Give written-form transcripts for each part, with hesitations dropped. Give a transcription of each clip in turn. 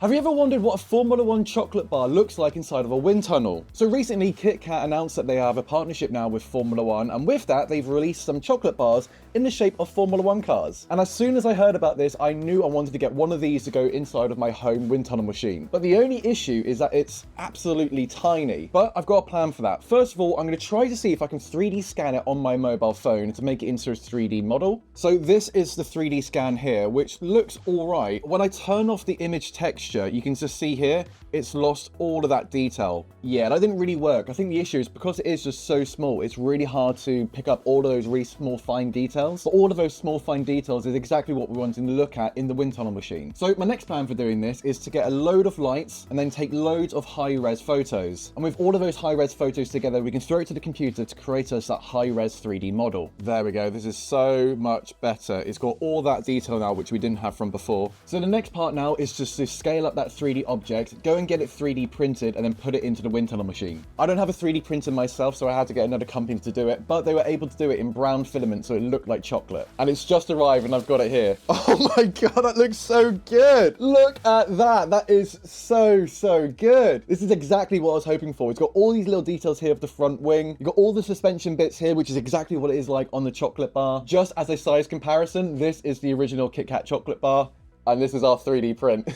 Have you ever wondered what a Formula One chocolate bar looks like inside of a wind tunnel? So recently, KitKat announced that they have a partnership now with Formula One, and with that, they've released some chocolate bars in the shape of Formula One cars. And as soon as I heard about this, I knew I wanted to get one of these to go inside of my home wind tunnel machine. But the only issue is that it's absolutely tiny. But I've got a plan for that. First of all, I'm going to try to see if I can 3D scan it on my mobile phone to make it into a 3D model. So this is the 3D scan here, which looks all right. When I turn off the image texture, you can just see here, it's lost all of that detail. Yeah, that didn't really work. I think the issue is because it is just so small, it's really hard to pick up all of those really small fine details. But all of those small fine details is exactly what we want to look at in the wind tunnel machine. So my next plan for doing this is to get a load of lights and then take loads of high-res photos. And with all of those high-res photos together, we can throw it to the computer to create us that high-res 3D model. There we go. This is so much better. It's got all that detail now, which we didn't have from before. So the next part now is just to scale up that 3D object, go and get it 3D printed, and then put it into the wind tunnel machine. I don't have a 3D printer myself, so I had to get another company to do it, but they were able to do it in brown filament, so it looked like chocolate. And it's just arrived, and I've got it here. Oh my god, that looks so good! Look at that! That is so good! This is exactly what I was hoping for. It's got all these little details here of the front wing. You've got all the suspension bits here, which is exactly what it is like on the chocolate bar. Just as a size comparison, this is the original KitKat chocolate bar. And this is our 3D print.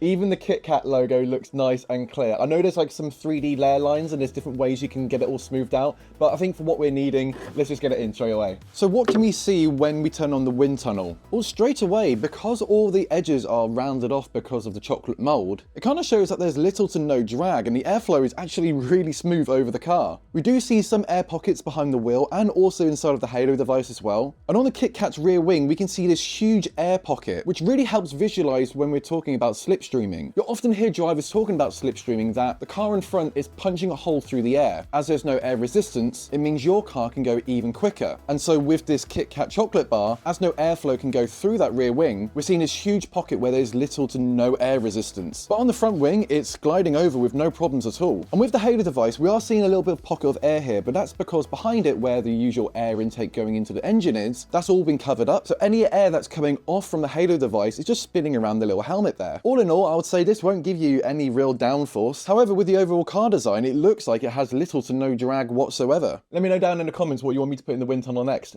Even the KitKat logo looks nice and clear. I know there's like some 3D layer lines and there's different ways you can get it all smoothed out, but I think for what we're needing, let's just get it in straight away. So what can we see when we turn on the wind tunnel? Well, straight away, because all the edges are rounded off because of the chocolate mold, it kind of shows that there's little to no drag and the airflow is actually really smooth over the car. We do see some air pockets behind the wheel and also inside of the halo device as well. And on the KitKat's rear wing, we can see this huge air pocket, which really helps visualize when we're talking about slipstreaming. You'll often hear drivers talking about slipstreaming that the car in front is punching a hole through the air. As there's no air resistance, it means your car can go even quicker. And so with this KitKat chocolate bar, as no airflow can go through that rear wing, we're seeing this huge pocket where there's little to no air resistance. But on the front wing, it's gliding over with no problems at all. And with the halo device, we are seeing a little bit of pocket of air here, but that's because behind it, where the usual air intake going into the engine is, that's all been covered up. So any air that's coming off from the halo device is just spinning around the little helmet there. All in all, I would say this won't give you any real downforce. However, with the overall car design, it looks like it has little to no drag whatsoever. Let me know down in the comments what you want me to put in the wind tunnel next.